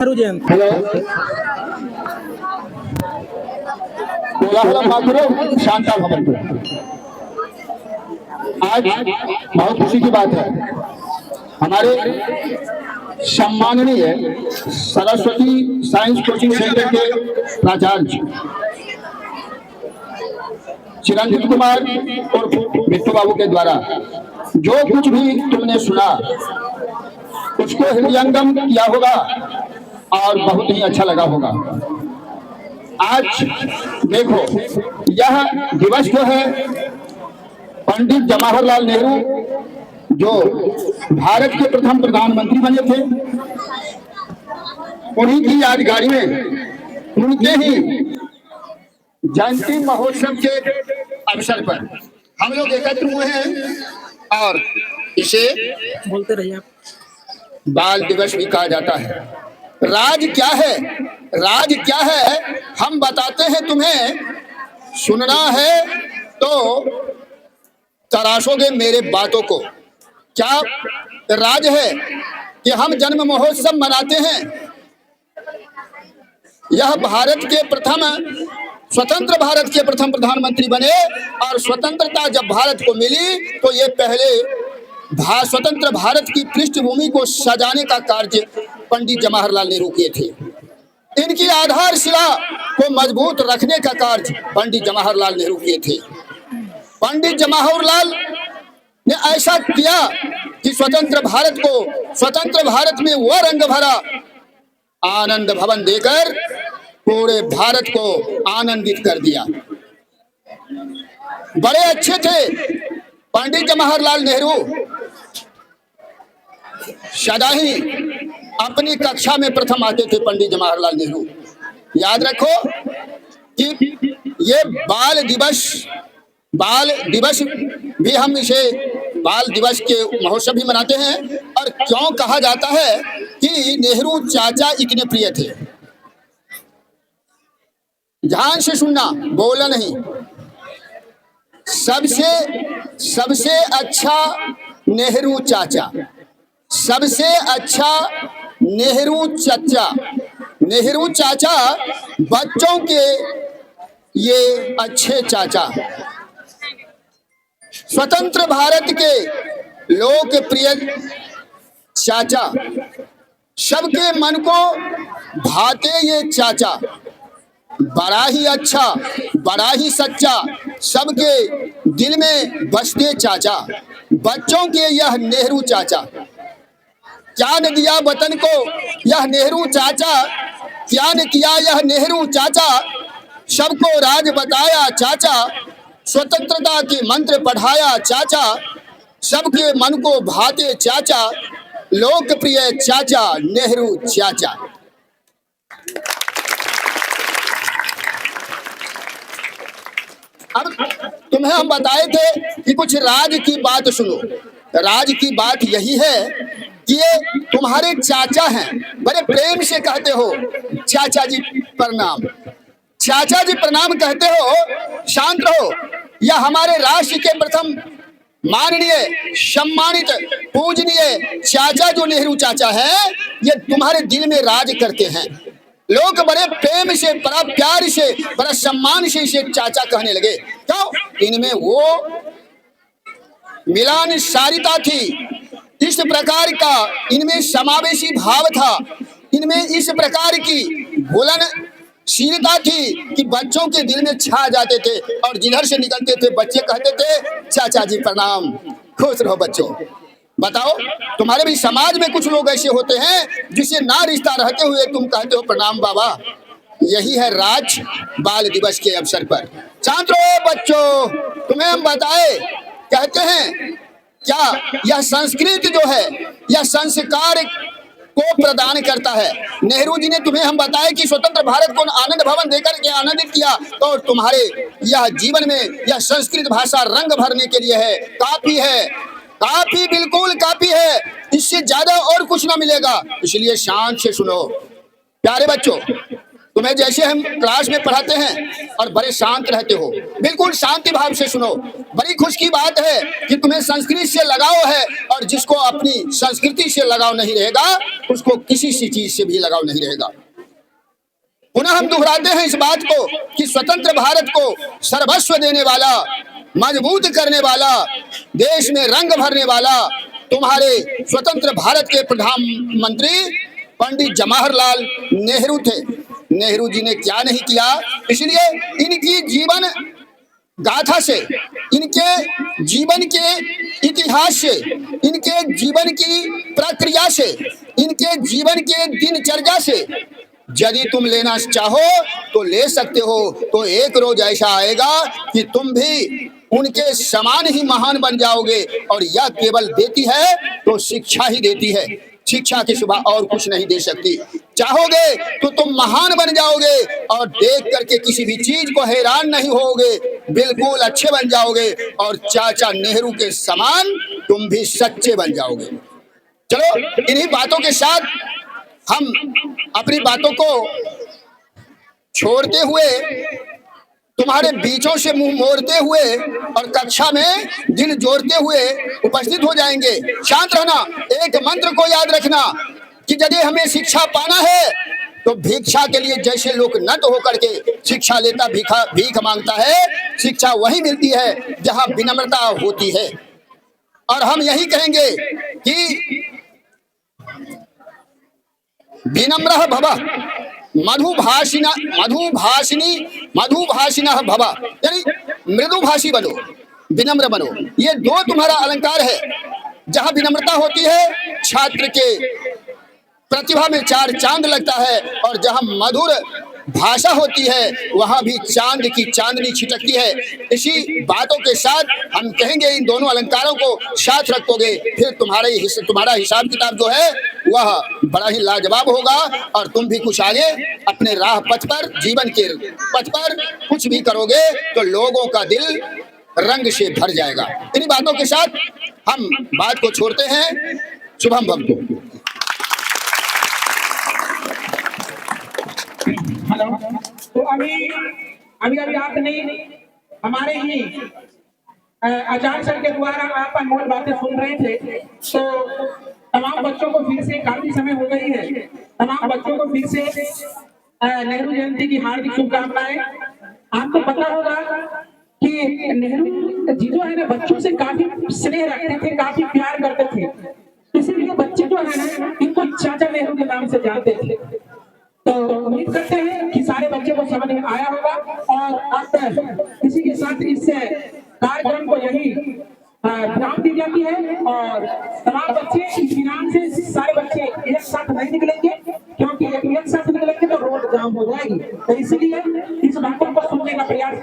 Hello, कोलाहल मातरम, शांता भवन्तु। आज बहुत खुशी की बात है, हमारे सम्माननीय सरस्वती साइंस कोचिंग सेंटर के प्राचार्य चिरंजीत कुमार और बिट्टू बाबू के द्वारा जो कुछ भी तुमने सुना उसको हृदयंगम किया होगा और बहुत ही अच्छा लगा होगा। आज देखो, यह दिवस जो है पंडित जवाहरलाल नेहरू जो भारत के प्रथम प्रधानमंत्री बने थे, उन्हीं की यादगारी में उनके ही जयंती महोत्सव के अवसर पर हम लोग एकत्र हुए हैं और इसे बोलते रहिए आप। बाल दिवस भी कहा जाता है। राज क्या है, राज क्या है हम बताते हैं तुम्हें, सुनना है तो तराशोगे मेरे बातों को। क्या राज है कि हम जन्म महोत्सव मनाते हैं। यह भारत के प्रथम स्वतंत्र भारत के प्रथम प्रधानमंत्री बने और स्वतंत्रता जब भारत को मिली तो ये पहले स्वतंत्र भारत की पृष्ठभूमि को सजाने का कार्य पंडित जवाहरलाल नेहरू किए थे। इनकी आधारशिला को मजबूत रखने का कार्य पंडित जवाहरलाल नेहरू किए थे। पंडित जवाहरलाल ने ऐसा किया कि स्वतंत्र भारत में वह रंग भरा, आनंद भवन देकर पूरे भारत को आनंदित कर दिया। बड़े अच्छे थे पंडित जवाहरलाल नेहरू, सदा ही अपनी कक्षा में प्रथम आते थे पंडित जवाहरलाल नेहरू। याद रखो कि ये बाल दिवस भी हम इसे बाल दिवस के महोत्सव भी मनाते हैं। और क्यों कहा जाता है कि नेहरू चाचा इतने प्रिय थे। ध्यान से सुनना, बोला नहीं। सबसे अच्छा नेहरू चाचा, सबसे अच्छा नेहरू चाचा। नेहरू चाचा बच्चों के ये अच्छे चाचा, स्वतंत्र भारत के लोकप्रिय चाचा, सबके मन को भाते ये चाचा, बड़ा ही अच्छा, बड़ा ही सच्चा, सबके दिल में बसते चाचा, बच्चों के यह नेहरू चाचा। क्या न दिया वतन को यह नेहरू चाचा, क्या न किया यह नेहरू चाचा, सबको राज बताया चाचा, स्वतंत्रता के मंत्र पढ़ाया चाचा, सबके मन को भाते चाचा, लोकप्रिय चाचा नेहरू चाचा। अब तुम्हें हम बताए थे कि कुछ राज की बात सुनो। राज की बात यही है कि ये तुम्हारे चाचा हैं, बड़े प्रेम से कहते हो चाचा जी प्रणाम, चाचा जी प्रणाम कहते हो। शांत रहो। यह हमारे राष्ट्र के प्रथम माननीय, सम्मानित, पूजनीय चाचा जो नेहरू चाचा है, ये तुम्हारे दिल में राज करते हैं। लोग बड़े प्रेम से, बड़ा प्यार से, बड़ा सम्मान से इसे चाचा कहने लगे। क्यों? इनमें वो मिलानसारिता थी, इस प्रकार का इनमें समावेशी भाव था, इनमें इस प्रकार की घुलनशीलता थी कि बच्चों के दिल में छा जाते थे और जिधर से निकलते थे बच्चे कहते थे चाचा जी प्रणाम, खुश रहो बच्चों। बताओ, तुम्हारे भी समाज में कुछ लोग ऐसे होते हैं जिसे ना रिश्ता रहते हुए तुम कहते हो प्रणाम बाबा। यही है राज बाल दिवस के अवसर पर। शांत रहो बच्चों, तुम्हें हम बताए, कहते हैं क्या यह संस्कृत जो है यह संस्कार को प्रदान करता है। नेहरू जी ने तुम्हें हम बताया कि स्वतंत्र भारत को आनंद भवन देकर के आनंदित किया, तो तुम्हारे यह जीवन में यह संस्कृत भाषा रंग भरने के लिए है, काफी है, काफी, बिल्कुल काफी है। इससे ज्यादा और कुछ ना मिलेगा। इसलिए शांत से सुनो प्यारे बच्चों। तुम्हें जैसे हम क्लास में पढ़ाते हैं और बड़े शांत रहते हो, बिल्कुल शांति भाव से सुनो। बड़ी खुश की बात है कि तुम्हें संस्कृत से लगाव है, और जिसको अपनी संस्कृति से लगाव नहीं रहेगा उसको किसी सी चीज से भी लगाव नहीं रहेगा। पुनः हम दोहराते हैं इस बात को कि स्वतंत्र भारत को सर्वस्व देने वाला, मजबूत करने वाला, देश में रंग भरने वाला तुम्हारे स्वतंत्र भारत के प्रधानमंत्री पंडित जवाहरलाल नेहरू थे। नेहरू जी ने क्या नहीं किया, इसलिए इनकी जीवन गाथा से, इनके जीवन के इतिहास से, इनके जीवन की प्रक्रिया से, इनके जीवन के दिनचर्या से यदि तुम लेना चाहो तो ले सकते हो। तो एक रोज ऐसा आएगा कि तुम भी उनके समान ही महान बन जाओगे। और यह केवल देती है तो शिक्षा ही देती है, शिक्षा के सिवा और कुछ नहीं दे सकती। चाहोगे तो तुम महान बन जाओगे और देख करके किसी भी चीज को हैरान नहीं होगे, बिल्कुल अच्छे बन जाओगे और चाचा नेहरू के समान तुम भी सच्चे बन जाओगे। चलो, इन्हीं बातों के साथ हम अपनी बातों को छोड़ते हुए, तुम्हारे बीचों से मुंह मोड़ते हुए और कक्षा में दिल जोड़ते हुए उपस्थित हो जाएंगे। शांत रहना, एक मंत्र को याद रखना कि यदि हमें शिक्षा पाना है तो भिक्षा के लिए जैसे लोग नत होकर के शिक्षा लेता भीख मांगता है, शिक्षा वही मिलती है जहां विनम्रता होती है। और हम यही कहेंगे कि विनम्रः भव, मधुभाषिणः भव, यानी मृदुभाषी बनो, विनम्र बनो। ये दो तुम्हारा अलंकार है। जहां विनम्रता होती है छात्र के प्रतिभा में चार चांद लगता है, और जहां मधुर भाषा होती है वहां भी चांद की चांदनी छिटकती है। इसी बातों के साथ हम कहेंगे, इन दोनों अलंकारों को साथ रखोगे फिर तुम्हारा हिसाब किताब जो है वह बड़ा ही लाजवाब होगा, और तुम भी कुछ आगे अपने राह पथ पर, जीवन के पथ पर कुछ भी करोगे तो लोगों का दिल रंग से भर जाएगा। इन्हीं बातों के साथ हम बात को छोड़ते हैं। शुभम भवतु। हेलो, तो अभी आपने हमारे ही आचार्य सर के द्वारा आप अनमोल बातें सुन रहे थे। तो तमाम बच्चों को फिर से, काफी समय हो गई है, तमाम बच्चों को फिर से नेहरू जयंती की हार्दिक शुभकामनाएं। आपको पता होगा कि नेहरू जी जो है ना बच्चों से काफी स्नेह रखते थे, काफी प्यार करते थे, इसीलिए बच्चे जो है ना इनको चाचा नेहरू के नाम से जानते थे। तो उम्मीद करते हैं कि सारे बच्चे को समझ में आया होगा, और अब इसी के साथ इस कार्यक्रम को यही विराम दी जाती है। और तमाम बच्चे इस विराम से, सारे बच्चे एक साथ नहीं निकलेंगे, क्योंकि एक साथ निकलेंगे तो रोड जाम हो जाएगी। तो इसलिए इस बातों को सुनने का प्रयास